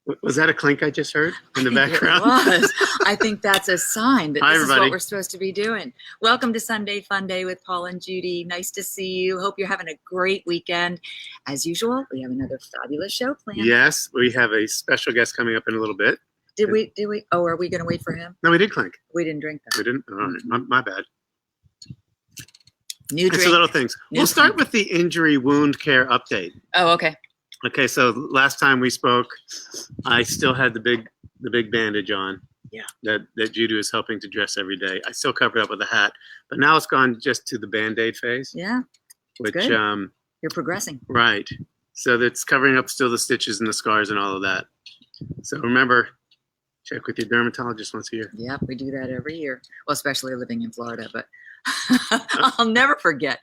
Was that a clink I just heard in the background? It was. I think that's a sign that Hi, this everybody. is what we're supposed to be doing. Welcome to Sunday Funday with Paul and Judy. Nice to see you. Hope you're having a great weekend. As usual, we have another fabulous show planned. Yes, we have a special guest coming up in a little bit. Did we? Oh, are we going to wait for him? No, we did clink. We didn't drink that. We didn't? All right. My bad. New drink. It's the little things. We'll start with the injury wound care update. Oh, okay. Okay, so last time we spoke, I still had the big bandage on. Yeah. That Judy was helping to dress every day. I still covered up with a hat, but now it's gone just to the Band-Aid phase. Yeah. Which good. You're progressing. Right. So that's covering up still the stitches and the scars and all of that. So remember, check with your dermatologist once a year. Yep, we do that every year. Well, especially living in Florida, but I'll never forget.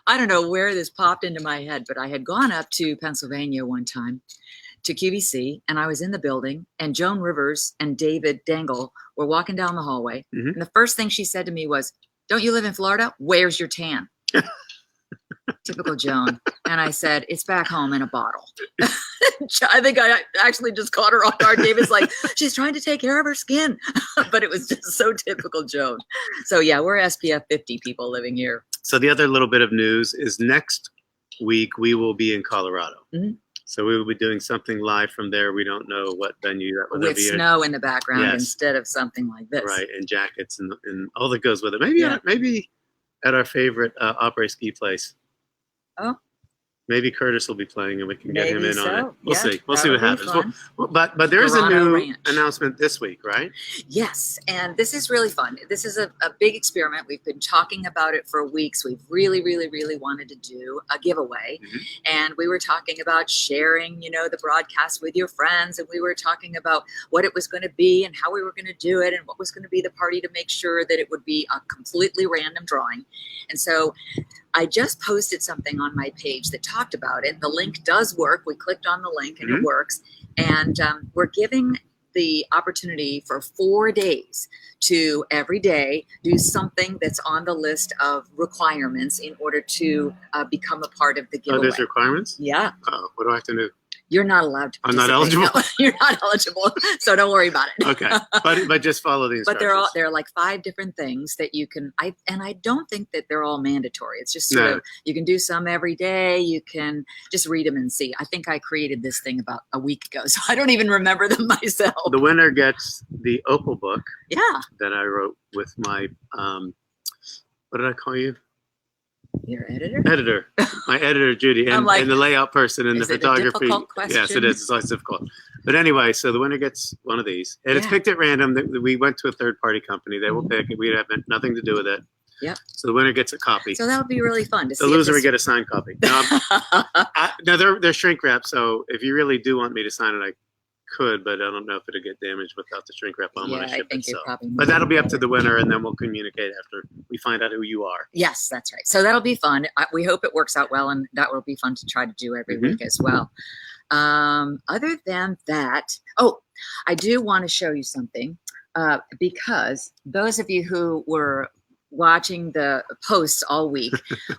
I don't know where this popped into my head, but I had gone up to Pennsylvania one time to QVC, and I was in the building, and Joan Rivers and David Dangle were walking down the hallway. Mm-hmm. And the first thing she said to me was, "Don't you live in Florida? Where's your tan?" Typical Joan. And I said, "It's back home in a bottle." I think I actually just caught her off guard. David's like, "She's trying to take care of her skin." But it was just so typical Joan. So yeah, we're SPF 50 people living here. So the other little bit of news is next week we will be in Colorado. Mm-hmm. So we will be doing something live from there. We don't know what venue that will be. With snow in the background instead of something like this. Right, and jackets and all that goes with it. Maybe at our favorite opera ski place. Oh. Maybe Curtis will be playing and we can get him in on it. We'll see. We'll see what happens. But there is a new announcement this week, right? Yes. And this is really fun. This is a big experiment. We've been talking about it for weeks. We've really, really, really wanted to do a giveaway. Mm-hmm. And we were talking about sharing, the broadcast with your friends. And we were talking about what it was going to be and how we were going to do it and what was going to be the party to make sure that it would be a completely random drawing. And so I just posted something on my page that talked about it. The link does work. We clicked on the link and it works. And we're giving the opportunity for 4 days to every day do something that's on the list of requirements in order to become a part of the giveaway. Oh, there's requirements? Yeah. What do I have to do? You're not allowed to. I'm not eligible. No, you're not eligible, so don't worry about it. Okay, but just follow the instructions. But there are like 5 different things that you can. I don't think that they're all mandatory. It's just sort of, you can do some every day. You can just read them and see. I think I created this thing about a week ago, so I don't even remember them myself. The winner gets the Opal book. Yeah. That I wrote with my what did I call you? Your editor? Editor. My editor, Judy, and the layout person and the photography. Is it a difficult question? Yes, it is. It's always difficult. But anyway, so the winner gets one of these. And it's picked at random. We went to a third-party company. They will pick it. We have nothing to do with it. Yep. So the winner gets a copy. So that would be really fun to see. The loser would get a signed copy. No, they're shrink wrapped, so if you really do want me to sign it, I could, but I don't know if it'll get damaged without the shrink wrap on when I ship it. So. But that'll be up to the winner, and then we'll communicate after we find out who you are. Yes, that's right. So that'll be fun. We hope it works out well, and that will be fun to try to do every week as well. Other than that, I do want to show you something because those of you who were watching the posts all week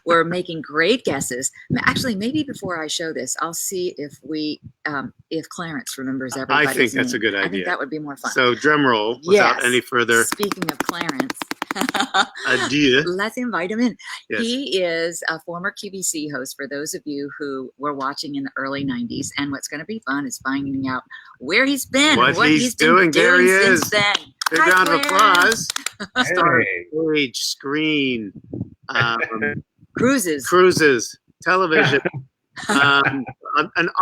were making great guesses. Actually, maybe before I show this, I'll see if Clarence remembers everybody's I think that's name. a good idea. I think that would be more fun. So drum roll without any further. Speaking of Clarence, adieu. Let's invite him in. Yes. He is a former QVC host for those of you who were watching in the early 90s. And what's going to be fun is finding out where he's been, what he's been doing there he since is. then. Big round of applause. Star, stage, screen, cruises, television, an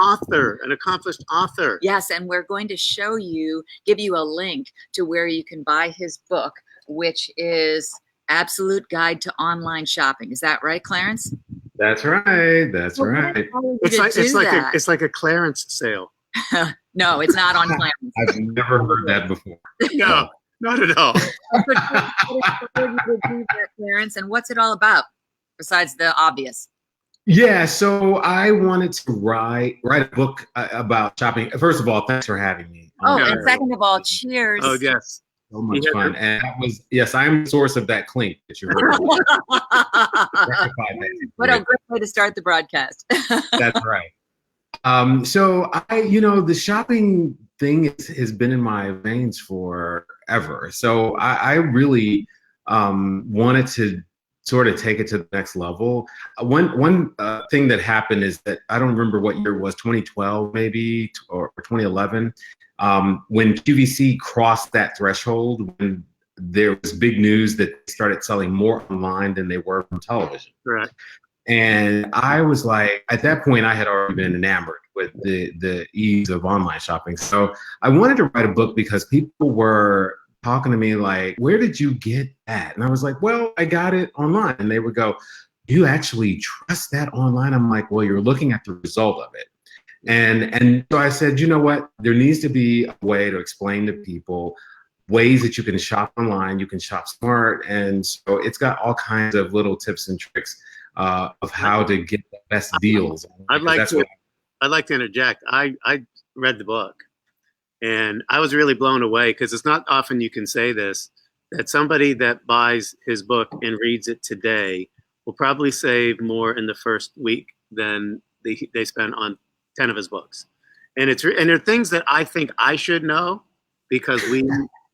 author, an accomplished author. Yes, and we're going to give you a link to where you can buy his book, which is Absolute Guide to Online Shopping. Is that right, Clarence? That's right. That's right. It's like a Clarence sale. No, it's not on Clarence. I've never heard that before. No. Not at all. Clarence, and what's it all about besides the obvious? Yeah, so I wanted to write a book about shopping. First of all, thanks for having me. And second of all, cheers. Oh, yes. So much fun. And that was, yes, I'm the source of that clink that you heard. What a great way to start the broadcast. That's right. So the shopping has been in my veins forever. So I really wanted to sort of take it to the next level. One thing that happened is that I don't remember what year it was, 2012 maybe, or 2011, when QVC crossed that threshold, when there was big news that they started selling more online than they were from television. Right. And I was like, at that point, I had already been enamored with the ease of online shopping. So I wanted to write a book because people were talking to me like, where did you get that? And I was like, well, I got it online. And they would go, you actually trust that online? I'm like, well, you're looking at the result of it. And so I said, you know what? There needs to be a way to explain to people ways that you can shop online, you can shop smart. And so it's got all kinds of little tips and tricks of how to get the best deals. I'd like to interject. I read the book and I was really blown away, because it's not often you can say this, that somebody that buys his book and reads it today will probably save more in the first week than they spent on 10 of his books. And there are things that I think I should know because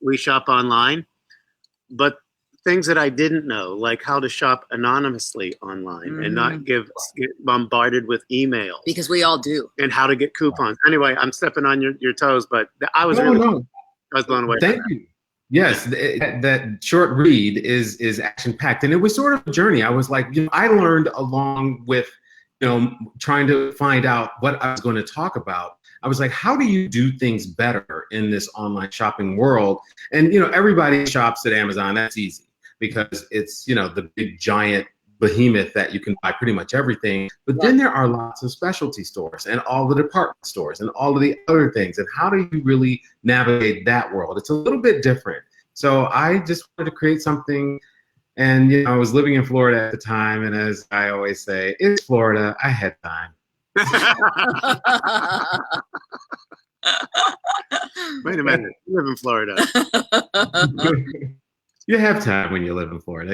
we shop online, but things that I didn't know, like how to shop anonymously online and not get bombarded with emails. Because we all do. And how to get coupons. Anyway, I'm stepping on your toes, but I was I was blown away. Thank you. Yes, that short read is action packed, and it was sort of a journey. I was like, I learned along with, trying to find out what I was going to talk about. I was like, how do you do things better in this online shopping world? And everybody shops at Amazon. That's easy, because it's, the big giant behemoth that you can buy pretty much everything. But then there are lots of specialty stores and all the department stores and all of the other things. And how do you really navigate that world? It's a little bit different. So I just wanted to create something. And, I was living in Florida at the time. And as I always say, it's Florida. I had time. Wait a minute. You live in Florida. You have time when you live in Florida.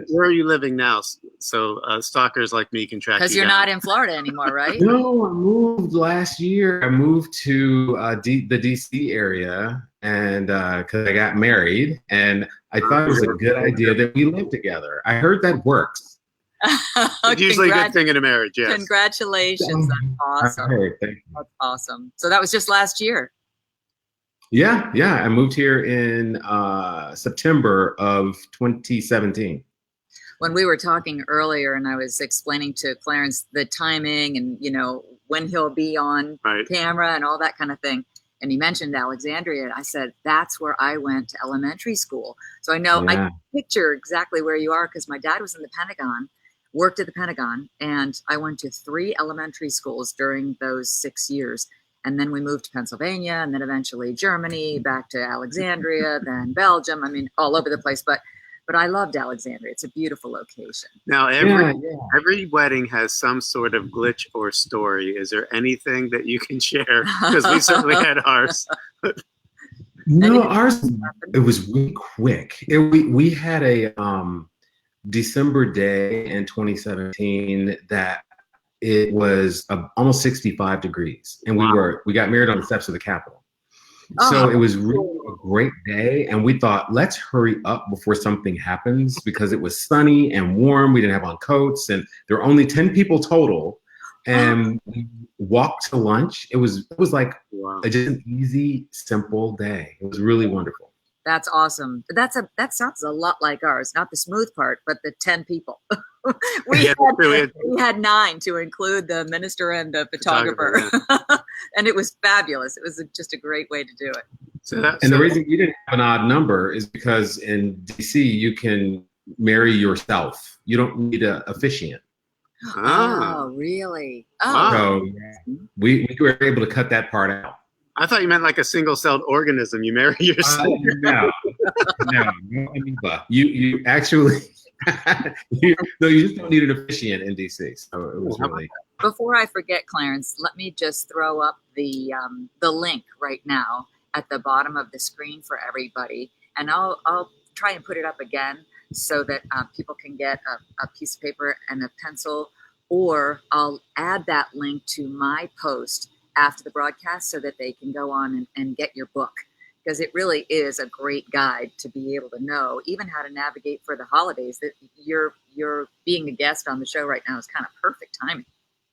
Where are you living now? So stalkers like me can track you down. Because you're not in Florida anymore, right? No, I moved last year. I moved to the DC area, and because I got married, and I thought it was a good idea that we live together. I heard that works. It's usually a good thing in a marriage, yes. Congratulations. That's awesome. Thank you. That's awesome. So that was just last year. Yeah. I moved here in September of 2017. When we were talking earlier and I was explaining to Clarence the timing and, when he'll be on camera and all that kind of thing, and he mentioned Alexandria, and I said, that's where I went to elementary school. So I know, I picture exactly where you are, because my dad was in the Pentagon, worked at the Pentagon, and I went to 3 elementary schools during those 6 years. And then we moved to Pennsylvania, and then eventually Germany, back to Alexandria, then Belgium. I mean, all over the place. But I loved Alexandria. It's a beautiful location. Now, every wedding has some sort of glitch or story. Is there anything that you can share? Because we certainly had ours. No, ours, it was really quick. We had a December day in 2017 that it was almost 65 degrees, and we got married on the steps of the Capitol. So it was really a great day, and we thought, let's hurry up before something happens, because it was sunny and warm. We didn't have on coats, and there were only 10 people total, and we walked to lunch. It was like just an easy, simple day. It was really wonderful. That's awesome. That sounds a lot like ours. Not the smooth part, but the 10 people. we had 9 to include the minister and the photographer. And it was fabulous. It was just a great way to do it. The reason we didn't have an odd number is because in DC you can marry yourself. You don't need an officiant. Oh, really? Oh. So we were able to cut that part out. I thought you meant like a single-celled organism. You marry yourself. No, amoeba. You actually, you just don't need an officiant in DC. So it was really. Before I forget, Clarence, let me just throw up the link right now at the bottom of the screen for everybody, and I'll try and put it up again so that people can get a piece of paper and a pencil, or I'll add that link to my post after the broadcast so that they can go on and get your book, because it really is a great guide to be able to know even how to navigate for the holidays. That you're being a guest on the show right now is kind of perfect timing.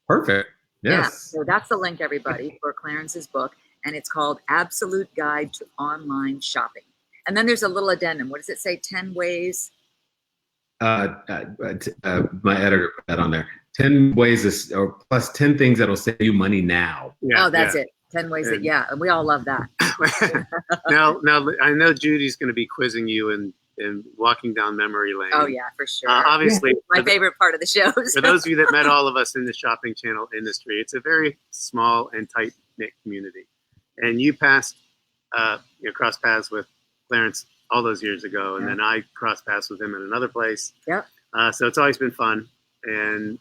Perfect. Yes. Yeah, so that's the link, everybody, for Clarence's book, and it's called Absolute Guide to Online Shopping. And then there's a little addendum. What does it say? 10 ways. My editor put that on there. 10 ways, or plus 10 things that'll save you money now. Yeah, oh, that's it. 10 ways that, yeah, and we all love that. Now, I know Judy's going to be quizzing you and walking down memory lane. Oh, yeah, for sure. Obviously, my favorite part of the show. For those of you that met all of us in the shopping channel industry, it's a very small and tight-knit community. And you passed, crossed paths with Clarence all those years ago, and then I crossed paths with him in another place. Yep. So it's always been fun, and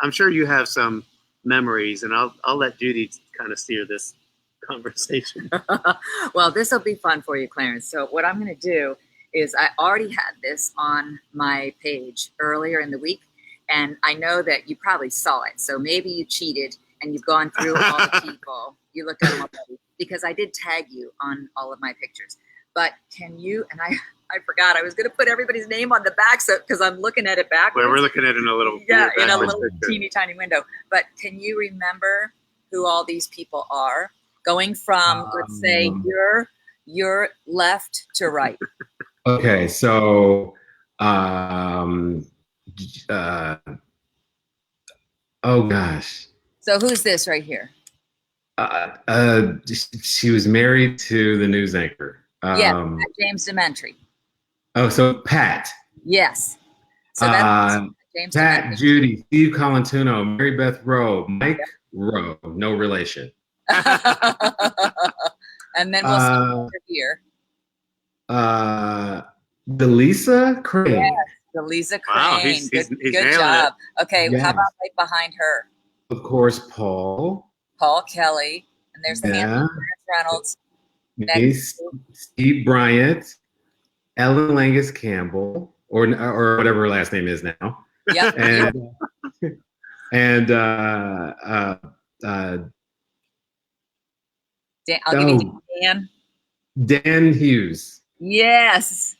I'm sure you have some memories, and I'll let Judy kind of steer this conversation. Well, this will be fun for you, Clarence. So what I'm going to do is I already had this on my page earlier in the week, and I know that you probably saw it. So maybe you cheated and you've gone through all the people. You looked at them already, because I did tag you on all of my pictures. But can you, and I forgot, I was going to put everybody's name on the back, so because I'm looking at it backwards. Well, we're looking at it in a little in a little teeny tiny window. But can you remember who all these people are? Going from, let's say, your left to right. Okay, so oh gosh. So who's this right here? She was married to the news anchor. James Dementry. Oh, so Pat. Yes. So that's James Pat, Dementry. Judy, Steve Colantuno, Mary Beth Rowe, Mike Rowe, no relation. And then we'll start over here. Delisa Crane. Yes, Delisa Crane. Wow, he's good job. Okay, yes. How about right behind her? Of course, Paul Kelly. And there's the hand of Clarence Reynolds. Steve Bryant, Ellen Langus Campbell, or whatever her last name is now. Yep. And I'll give you Dan. Dan Hughes. Yes.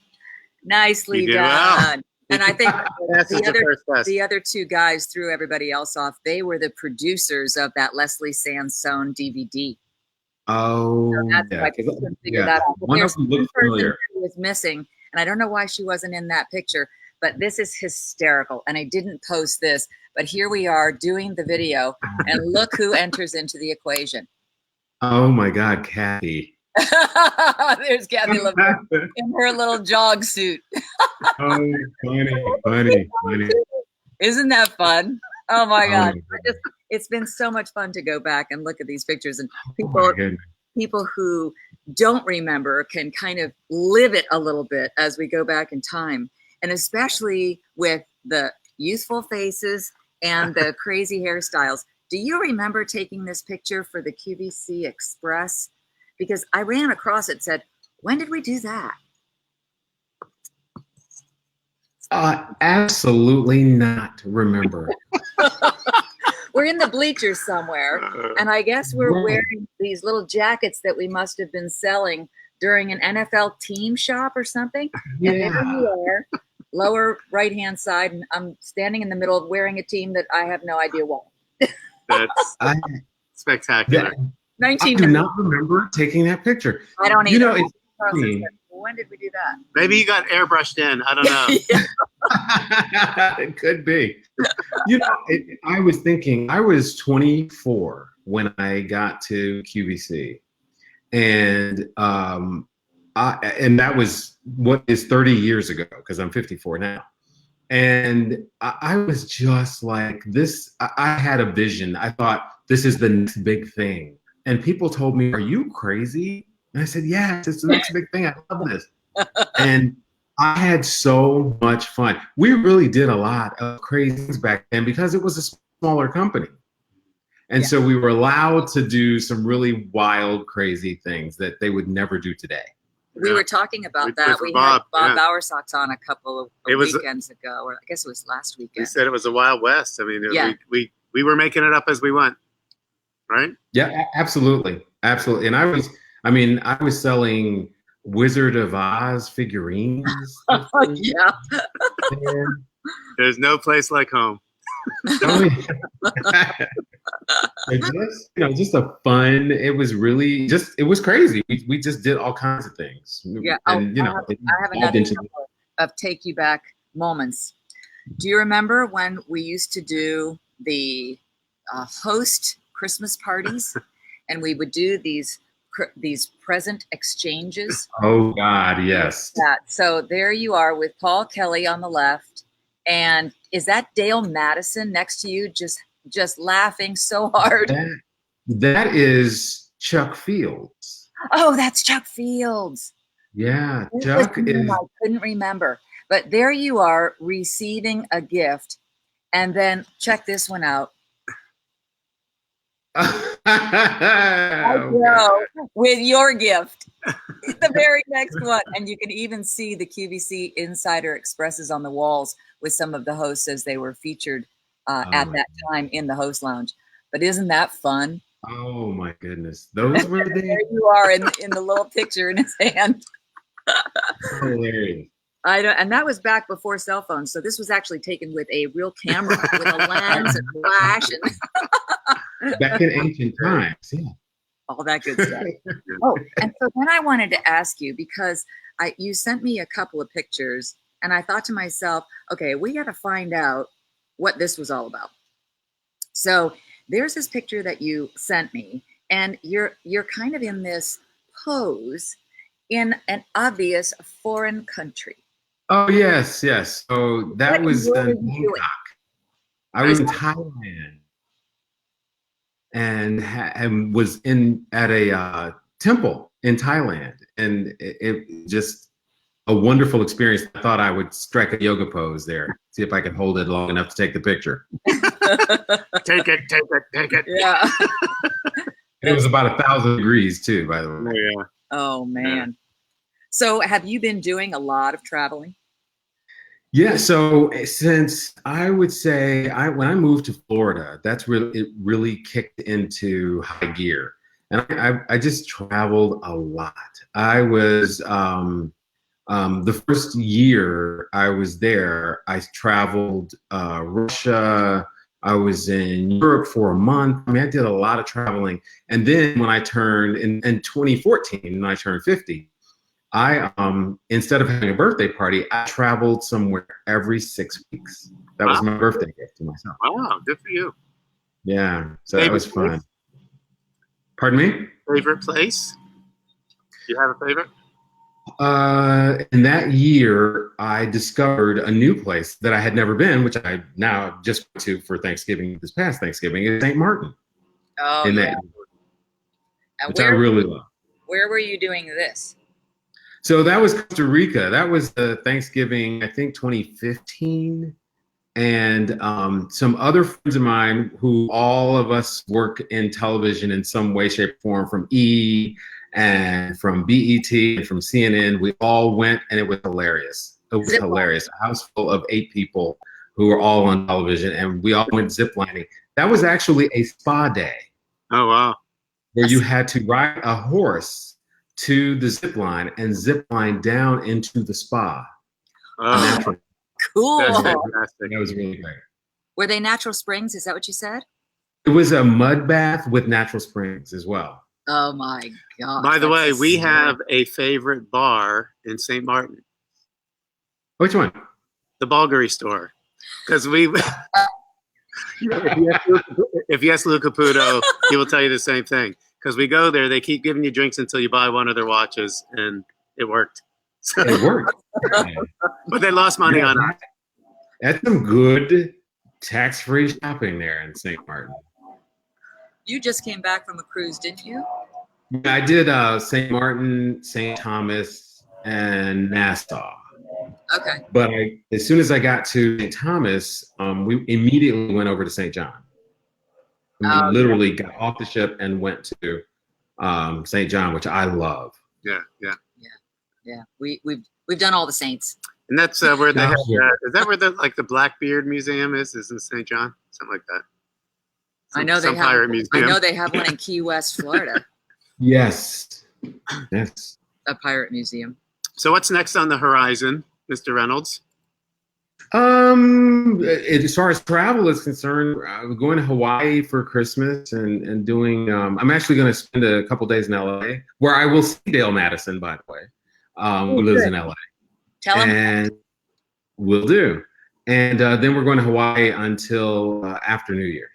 Nicely done. Well. And I think the other two guys threw everybody else off. They were the producers of that Leslie Sansone DVD. Oh, so that's why I couldn't figure that out. But one of them looked familiar. Who was missing, and I don't know why she wasn't in that picture, but this is hysterical. And I didn't post this, but here we are doing the video, and look who enters into the equation. Oh my God, Kathy. There's Kathy Levine in her little jog suit. Oh, funny. Isn't that fun? Oh my God. It's been so much fun to go back and look at these pictures, and people who don't remember can kind of live it a little bit as we go back in time. And especially with the youthful faces and the crazy hairstyles. Do you remember taking this picture for the QVC Express? Because I ran across it, said, when did we do that? Absolutely not remember. We're in the bleachers somewhere, and I guess we're wearing these little jackets that we must have been selling during an NFL team shop or something. Yeah. And there you are, lower right-hand side, and I'm standing in the middle of wearing a team that I have no idea what. That's spectacular. I do not remember taking that picture. I don't either. You know, it's funny. When did we do that? Maybe you got airbrushed in. I don't know. It could be. You know, I was thinking, I was 24 when I got to QVC, and that was what is 30 years ago, because I'm 54 now. And I was just like this. I had a vision. I thought, this is the next big thing. And people told me, are you crazy? And I said, yes, it's the next big thing. I love this. And I had so much fun. We really did a lot of crazy things back then because it was a smaller company. And so we were allowed to do some really wild, crazy things that they would never do today. We were talking about that. We had Bob Bowersox on a couple of weekends ago, or I guess it was last weekend. We said it was a Wild West. I mean, we were making it up as we went. right? Yeah, absolutely. Absolutely. And I was selling Wizard of Oz figurines. Yeah. There's no place like home. Oh, yeah. Just a fun. It was really it was crazy. We just did all kinds of things. Yeah. And I have another couple of take you back moments. Do you remember when we used to do the host Christmas parties, and we would do these present exchanges? Oh God, yes. Yeah. So there you are with Paul Kelly on the left, and is that Dale Madison next to you, just laughing so hard? That is Chuck Fields. Oh, that's Chuck Fields. Yeah, Chuck is. I couldn't remember, but there you are receiving a gift, and then check this one out. With your gift, the very next one, and you can even see the QVC Insider Expresses on the walls with some of the hosts as they were featured at that time in the host lounge. But isn't that fun? Oh my goodness, those were the. There you are in the little picture in his hand. Hilarious. And that was back before cell phones, so this was actually taken with a real camera with a lens and flash and back in ancient times, yeah. All that good stuff. Oh, and so then I wanted to ask you, because you sent me a couple of pictures, and I thought to myself, okay, we got to find out what this was all about. So there's this picture that you sent me, and you're kind of in this pose in an obvious foreign country. Oh yes. So that was in Bangkok. I was in Thailand, and was at a temple in Thailand, and it just a wonderful experience. I thought I would strike a yoga pose there, see if I could hold it long enough to take the picture. Take it. Yeah. It was about 1,000 degrees too, by the way. Oh, yeah. Oh man. Yeah. So have you been doing a lot of traveling? Yeah, so since I would say when I moved to Florida, it really kicked into high gear, and I just traveled a lot. I was the first year I was there, I traveled Russia. I was in Europe for a month. I mean, I did a lot of traveling, and then when I turned in 2014, when I turned 50. I instead of having a birthday party, I traveled somewhere every 6 weeks. That was my birthday gift to myself. Wow, good for you. Yeah, so that was fun. Pardon me? Favorite place? Do you have a favorite? In that year, I discovered a new place that I had never been, which I now just went to for Thanksgiving, this past Thanksgiving, is St. Martin. Oh, yeah. Which I really love. Where were you doing this? So that was Costa Rica. That was the Thanksgiving, I think 2015. And some other friends of mine who all of us work in television in some way, shape, or form, from E! And from BET and from CNN, we all went, and it was hilarious. It was hilarious. A house full of 8 people who were all on television, and we all went ziplining. That was actually a spa day. Oh, wow. Where you had to ride a horse to the zip line and zip line down into the spa. Oh, cool. That's fantastic. That was really great. Were they natural springs? Is that what you said? It was a mud bath with natural springs as well. Oh my God. By the way, we have a favorite bar in St. Martin. Which one? The Bulgari store. Because if you ask Lou Caputo, he will tell you the same thing. Because we go there, they keep giving you drinks until you buy one of their watches, and it worked. So, it worked. But they lost money on it. That's some good tax-free shopping there in St. Martin. You just came back from a cruise, didn't you? I did St. Martin, St. Thomas, and Nassau. Okay. But as soon as I got to St. Thomas, we immediately went over to St. John. We literally got off the ship and went to St. John, which I love. Yeah. We've done all the saints. And that's where they have. Is that where the Blackbeard Museum is? Is in St. John, something like that. I know they have. Pirate museum. I know they have one in Key West, Florida. Yes. Yes. A pirate museum. So what's next on the horizon, Mr. Reynolds? As far as travel is concerned, I'm going to Hawaii for Christmas and doing. I'm actually going to spend a couple days in LA, where I will see Dale Madison, by the way, who lives in LA. Tell him. And will do. And then we're going to Hawaii until after New Year.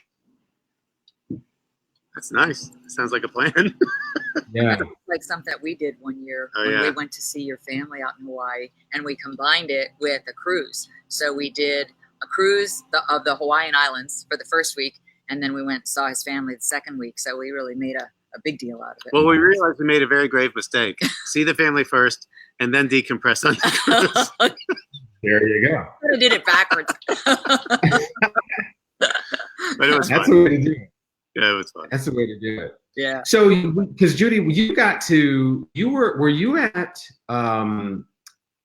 That's nice. Sounds like a plan. Yeah. Like something that we did one year Oh, when yeah. we went to see your family out in Hawaii, and we combined it with a cruise. So we did a cruise of the Hawaiian Islands for the first week, and then we went and saw his family the second week. So we really made a big deal out of it. Well, we realized we made a very grave mistake. See the family first, and then decompress on the cruise. There you go. I did it backwards. But it was That's fun. the way to do it. Yeah, it was fun. That's the way to do it. Yeah. So, because Judy, were you at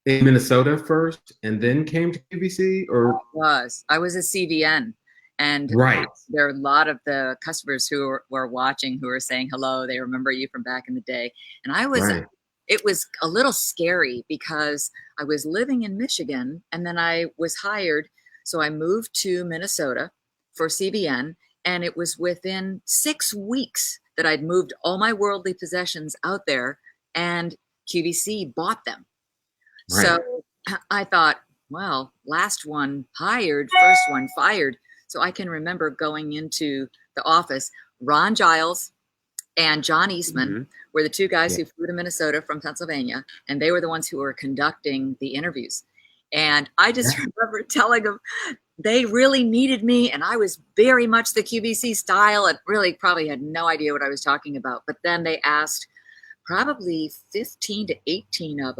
in Minnesota first, and then came to QVC, or I was at CVN, and right? There are a lot of the customers who were watching who were saying hello. They remember you from back in the day, and I was. Right. It was a little scary because I was living in Michigan, and then I was hired, so I moved to Minnesota for CVN, and it was within 6 weeks that I'd moved all my worldly possessions out there, and QVC bought them. Right. So I thought, well, last one hired, first one fired. So I can remember going into the office. Ron Giles and John Eastman were the two guys who flew to Minnesota from Pennsylvania, and they were the ones who were conducting the interviews. And I just remember telling them they really needed me, and I was very much the QVC style and really probably had no idea what I was talking about. But then they asked probably 15 to 18 of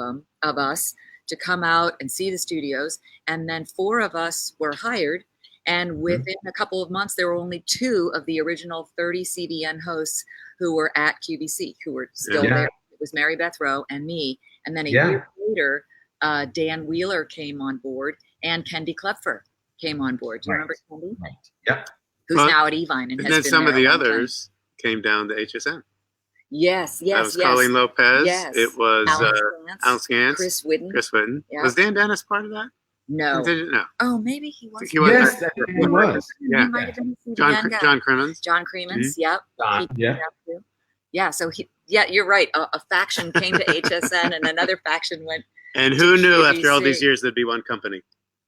us to come out and see the studios, and then 4 of us were hired. And within a couple of months, there were only 2 of the original 30 CBN hosts who were at QVC, who were still there. It was Mary Beth Rowe and me. And then a year later, Dan Wheeler came on board, and Kendi Klepfer came on board. Do you remember Kendi? Right. Yep. Who's now at Evine and has then been some there of the a long time. others came down to HSN. Yes. That was Colleen Lopez. Yes. It was Alan Scance. Chris Whidden. Yeah. Was Dan Dennis part of that? No. No. Oh, maybe he was. Yes, I think he was. Yeah. He might have been a John CBN guy. John Crimmins. John Cremens, yep. Yeah. Yeah, so you're right. A faction came to HSN and another faction went. And who knew QVC. after all these years there'd be one company?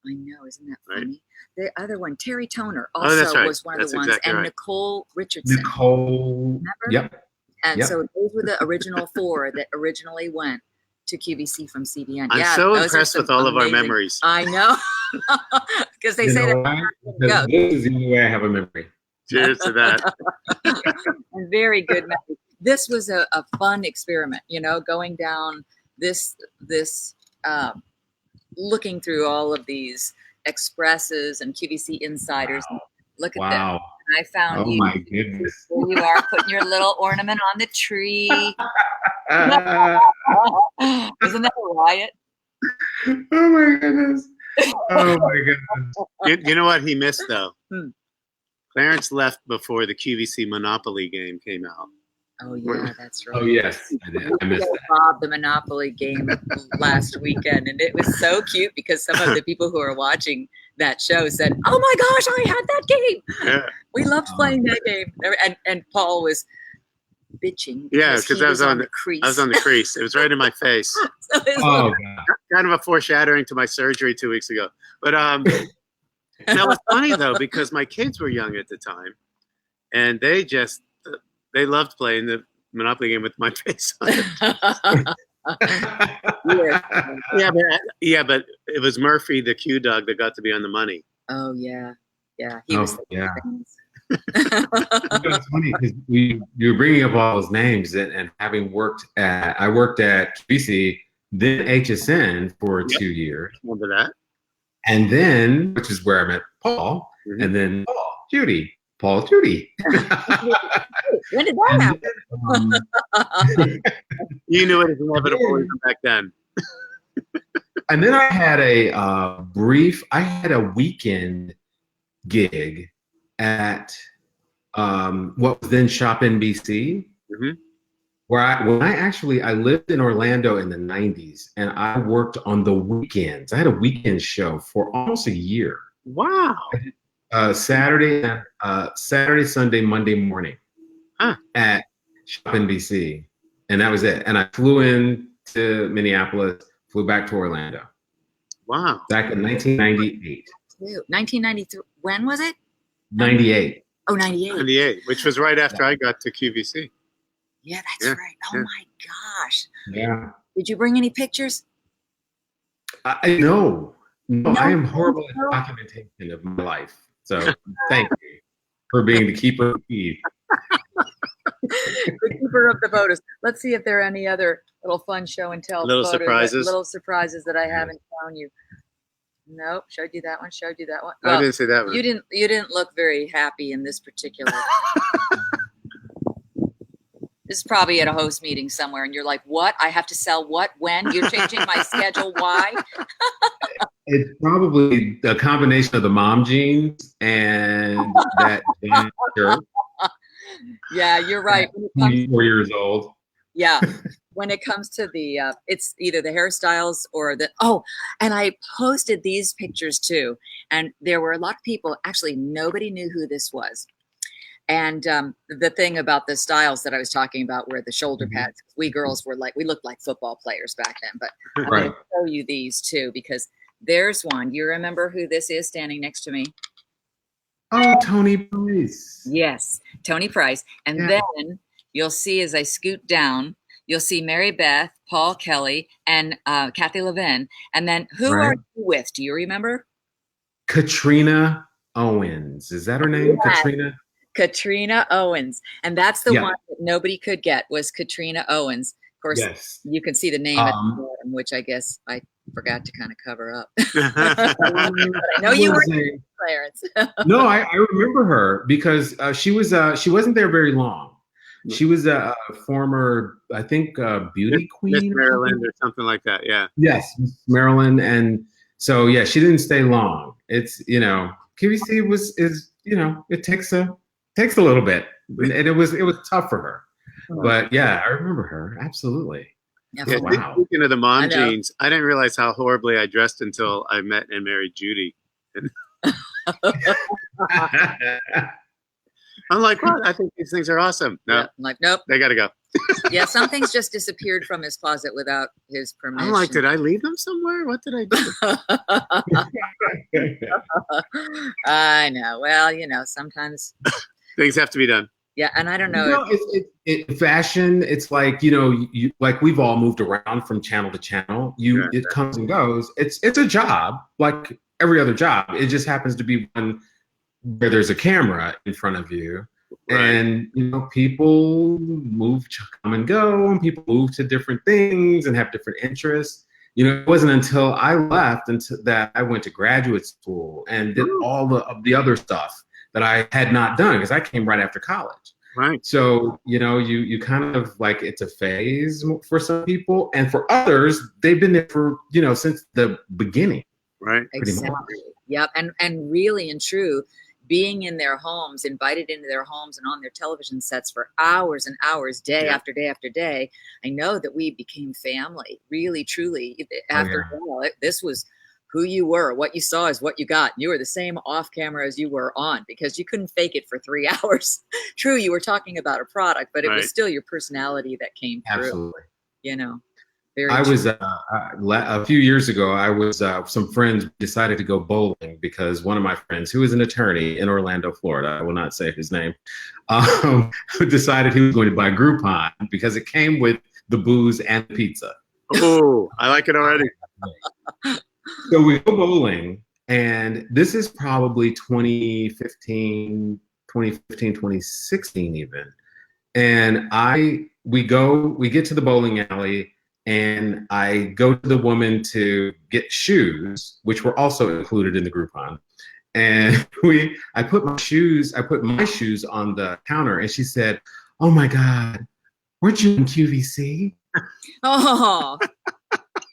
I know, isn't that Right. funny? The other one, Terry Toner, that's also right. was one of That's the ones, exactly and right. Nicole Richardson. Nicole. Remember? Yep. And so those were the original 4 that originally went to QVC from CBN. I'm yeah, so those are impressed some with all of our amazing- memories. I know, because they say that. Because this is the only way I have a memory. Cheers to that. And very good memory. This was a fun experiment, going down this looking through all of these expresses and QVC insiders. And look at that. And I found you. Oh my goodness. There you are, putting your little ornament on the tree. Isn't that a riot? Oh my goodness. Oh my goodness. You know what he missed though? Hmm. Clarence left before the QVC Monopoly game came out. Oh yeah, that's right. Oh yes, I did. I missed that. Bob the Monopoly game last weekend, and it was so cute because some of the people who are watching that show said, "Oh my gosh, I had that game. Yeah. We loved playing that game." And Paul was bitching. Yeah, because I was on the crease. I was on the crease. It was right in my face. So his Oh little- God. Kind of a foreshadowing to my surgery 2 weeks ago. But that was funny though, because my kids were young at the time, and they loved playing the Monopoly game with my face on it. But it was Murphy, the Q dog, that got to be on the money. Oh yeah, he was. Yeah. It's funny because you're bringing up all those names and having I worked at QVC, then HSN for 2 years. Remember that? And then, which is where I met Paul, and then Judy. Paul, Judy. When did that happen? You knew it was inevitable even back then. And then I had a weekend gig at what was then Shop NBC, where I lived in Orlando in the 90s, and I worked on the weekends. I had a weekend show for almost a year. Wow. Saturday, Sunday, Monday morning at Shop NBC, and that was it. And I flew in to Minneapolis, flew back to Orlando. Wow. Back in 1998. 1993. When was it? 98. Oh, 98. 98, which was right after I got to QVC. Yeah, that's right. Oh my gosh. Yeah. Did you bring any pictures? No, I am horrible at documentation of my life. So thank you for being the keeper of the feed. The keeper of the photos. Let's see if there are any other little fun show and tell little surprises that I haven't shown you. Nope, showed you that one. Well, I didn't see that one. You didn't look very happy in this particular. This is probably at a host meeting somewhere, and you're like, "What? I have to sell what? When? You're changing my schedule? Why?" It's probably a combination of the mom jeans and that shirt. Yeah, you're right. 24 years old. Yeah. When it comes to the, it's either the hairstyles or and I posted these pictures too. And there were a lot of people, actually, nobody knew who this was. And the thing about the styles that I was talking about were the shoulder pads. We girls were we looked like football players back then. But I'm going to show you these too, because there's one. You remember who this is standing next to me? Oh, Tony Price. Yes, Tony Price. And then you'll see as I scoot down, you'll see Mary Beth, Paul Kelly, and Kathy Levin. And then who are you with? Do you remember? Katrina Owens. Is that her name? Yes. Katrina Owens. And that's the one that nobody could get, was Katrina Owens. Of course, you can see the name at the bottom, which I guess I forgot to kind of cover up. I know you were Clarence. No, I remember her because she wasn't there very long. She was a former, I think, beauty queen. Miss Maryland or something like that, yeah. Yes, Miss Maryland. And so, yeah, she didn't stay long. It's, QVC it takes a little bit. And it was tough for her. But, yeah, I remember her. Absolutely. Yeah, wow. Speaking of the mom jeans, I didn't realize how horribly I dressed until I met and married Judy. I'm like, what? I think these things are awesome. No, I'm like, nope. They got to go. Yeah, some things just disappeared from his closet without his permission. I'm like, did I leave them somewhere? What did I do? I know. Well, sometimes things have to be done. Yeah, and I don't know. Fashion, it's like, like we've all moved around from channel to channel. It comes and goes. It's a job like every other job. It just happens to be one where there's a camera in front of you. Right. And, people come and go, and people move to different things and have different interests. It wasn't until I left that I went to graduate school and did all of the other stuff that I had not done because I came right after college. Right. So, you kind of like, it's a phase for some people, and for others, they've been there for, since the beginning. Right. Exactly. Yep. And really and true, being in their homes, invited into their homes and on their television sets for hours and hours, day after day after day. I know that we became family, really, truly. After a while, this was who you were. What you saw is what you got. You were the same off camera as you were on, because you couldn't fake it for 3 hours. True, you were talking about a product, but it was still your personality that came through. Absolutely. Very I was a few years ago. Some friends decided to go bowling because one of my friends, who is an attorney in Orlando, Florida, I will not say his name, decided he was going to buy Groupon because it came with the booze and the pizza. Oh, I like it already. So we go bowling, and this is probably 2015, 2016 even. And we get to the bowling alley, and I go to the woman to get shoes, which were also included in the Groupon. And I put my shoes on the counter, and she said, "Oh my God, weren't you in QVC?" Oh,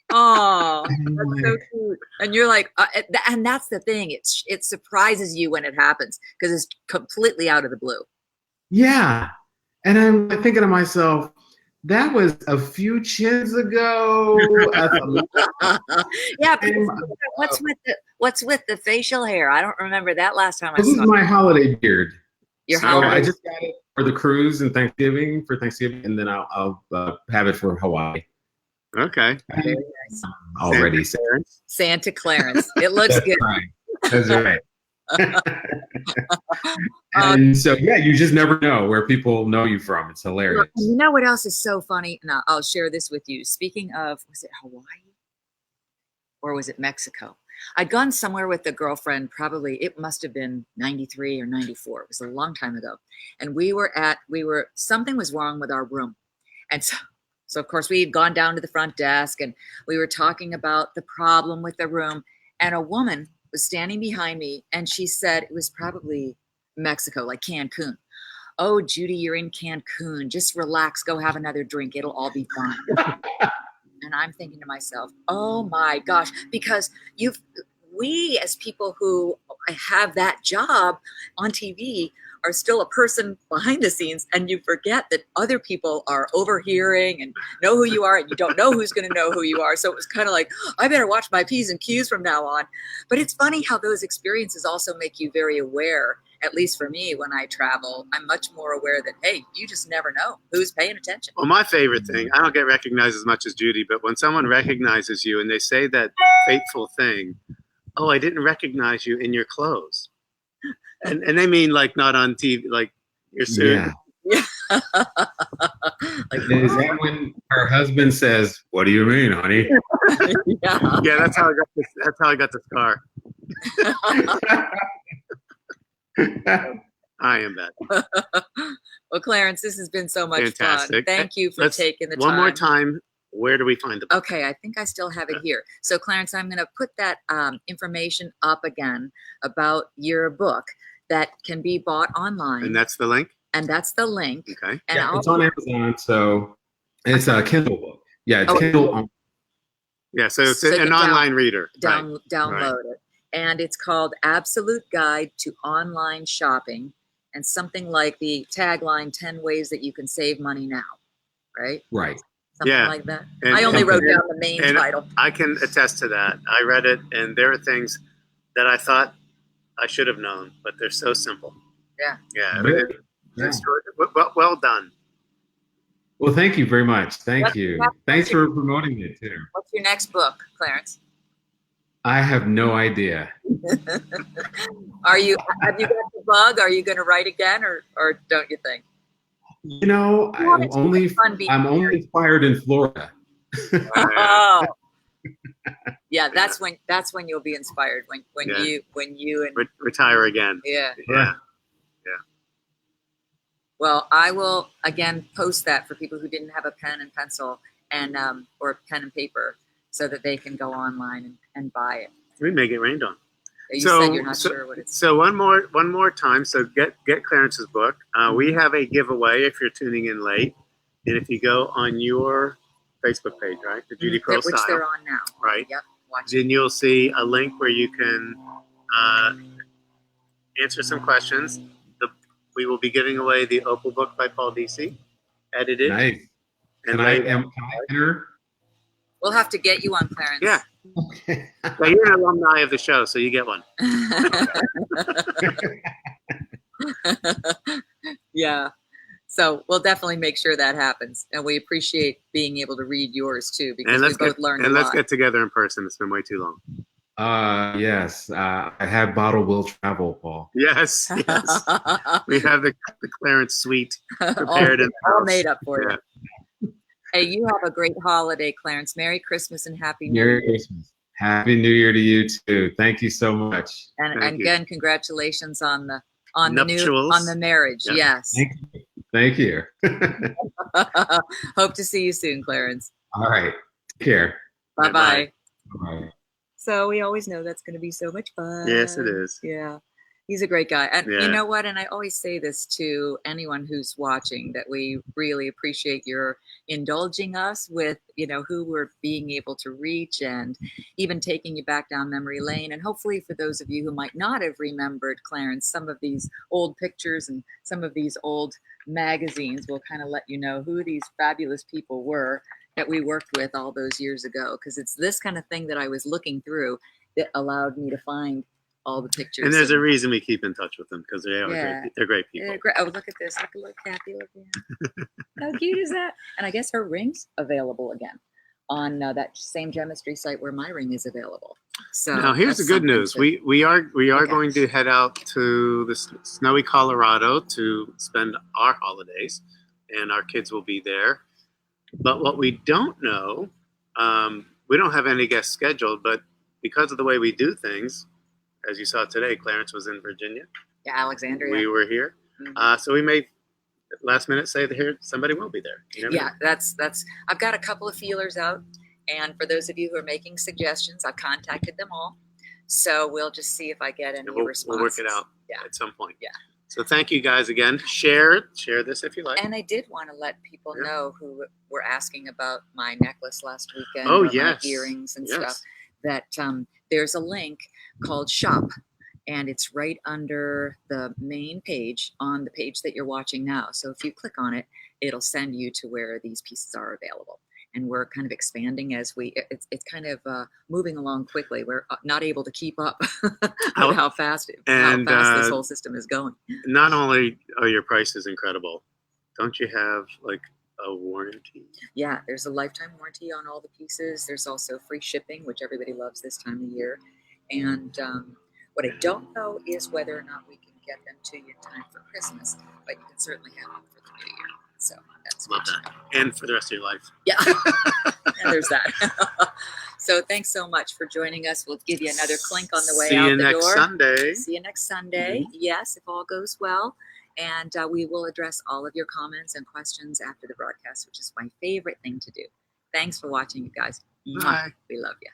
that's so cute. And you're like, and that's the thing. It surprises you when it happens because it's completely out of the blue. Yeah. And I'm thinking to myself, that was a few chins ago. Yeah, what's with the facial hair? I don't remember that last time I This is saw my holiday beard. your So holiday. I just got it for the cruise and Thanksgiving, and then I'll have it for Hawaii. Okay. Very nice. Already. Santa Clarence. It looks good. Right. That's right. And so, yeah, you just never know where people know you from. It's hilarious. You know what else is so funny? Now, I'll share this with you. Speaking of, was it Hawaii or was it Mexico? I'd gone somewhere with a girlfriend, probably, it must have been 93 or 94. It was a long time ago. And something was wrong with our room. And so of course, we had gone down to the front desk and we were talking about the problem with the room. And a woman was standing behind me and she said, it was probably Mexico, like Cancun. Oh, Judy, you're in Cancun. Just relax. Go have another drink. It'll all be fine. And I'm thinking to myself, oh my gosh, because we as people who have that job on TV are still a person behind the scenes, and you forget that other people are overhearing and know who you are, and you don't know who's going to know who you are. So it was kind of like, I better watch my P's and Q's from now on. But it's funny how those experiences also make you very aware. At least for me, when I travel, I'm much more aware that, hey, you just never know who's paying attention. Well, my favorite thing, I don't get recognized as much as Judy, but when someone recognizes you and they say that fateful thing, oh, I didn't recognize you in your clothes. And they mean like not on TV, like your suit. Yeah. Like, is that when her husband says, "What do you mean, honey?" Yeah, that's how I got this car. I am bad. Well, Clarence, this has been so much fun. Thank you for taking the time. One more time, where do we find the book? Okay, I think I still have it here. So, Clarence, I'm going to put that information up again about your book that can be bought online. And that's the link? And that's the link. Okay. And yeah, it's on Amazon, so it's a Kindle book. Yeah, it's Kindle. Yeah, so it's an online reader. Download it. And it's called Absolute Guide to Online Shopping, and something like the tagline, 10 ways that you can save money now, right? Right. Something like that. And I only wrote down the main title. I can attest to that. I read it, and there are things that I thought I should have known, but they're so simple. Yeah. Yeah. Well done. Well, thank you very much. Thank you. Thanks for promoting it too. What's your next book, Clarence? I have no idea. Have you got the bug? Are you going to write again, or don't you think? You know, I'm only inspired in Florida. Oh. Yeah, that's when you'll be inspired when you retire again. Yeah. Yeah. Well, I will again post that for people who didn't have a pen and pencil and or pen and paper, so that they can go online and buy it. We may get rained on. You said you're not sure what it's. So one more time. So get Clarence's book. We have a giveaway if you're tuning in late, and if you go on your Facebook page, right, the Judy Pro Style, which they're on now, right? Yep. Then you'll see a link where you can answer some questions. We will be giving away the Opal book by Paul DC, edited. Nice. Can I enter? We'll have to get you on, Clarence. Yeah. Okay. Well, you're an alumni of the show, so you get one. Yeah. So we'll definitely make sure that happens, and we appreciate being able to read yours too, because we both learned a lot. And let's get together in person. It's been way too long. Yes. I have Bottle Will Travel, Paul. Yes. We have the Clarence suite prepared all made up for you. Hey, you have a great holiday, Clarence. Merry Christmas and Happy New Year. Merry Christmas. Happy New Year to you too. Thank you so much. And again, congratulations on the marriage. Yeah. Yes. Thank you. Hope to see you soon, Clarence. All right. Take care. Bye-bye. Bye. So we always know that's going to be so much fun. Yes, it is. Yeah. He's a great guy. And Yeah. you know what? And I always say this to anyone who's watching, that we really appreciate your indulging us with, who we're being able to reach, and even taking you back down memory lane. And hopefully for those of you who might not have remembered Clarence, some of these old pictures and some of these old magazines will kind of let you know who these fabulous people were that we worked with all those years ago. Because it's this kind of thing that I was looking through that allowed me to find all the pictures. And there's a reason we keep in touch with them, because they are great. They're great people. Great. Oh, look at this. Look, Kathy. Look at that. How cute is that? And I guess her ring's available again on that same gemistry site where my ring is available. So now here's the good news. We are going to head out to the snowy Colorado to spend our holidays, and our kids will be there. But what we don't know, we don't have any guests scheduled, but because of the way we do things, as you saw today, Clarence was in Virginia. Yeah, Alexandria. We were here. Mm-hmm. So we may last minute say that here somebody will be there. Yeah, that's I've got a couple of feelers out. And for those of you who are making suggestions, I've contacted them all. So we'll just see if I get any responses. We'll work it out at some point. Yeah. So thank you guys again. Share this if you like. And I did want to let people know who were asking about my necklace last weekend. Oh, my earrings and stuff. That there's a link called Shop, and it's right under the main page on the page that you're watching now. So if you click on it, it'll send you to where these pieces are available. And we're kind of expanding as it's kind of moving along quickly. We're not able to keep up with how fast this whole system is going. Not only are your prices incredible, don't you have like a warranty? Yeah, there's a lifetime warranty on all the pieces. There's also free shipping, which everybody loves this time of year. And what I don't know is whether or not we can get them to you in time for Christmas, but you can certainly have them for the new year. So that's love that. And for the rest of your life. Yeah. And there's that. So thanks so much for joining us. We'll give you another clink on the way out the door. See you next Sunday. See you next Sunday. Mm-hmm. Yes, if all goes well. And we will address all of your comments and questions after the broadcast, which is my favorite thing to do. Thanks for watching, you guys. Bye. We love you.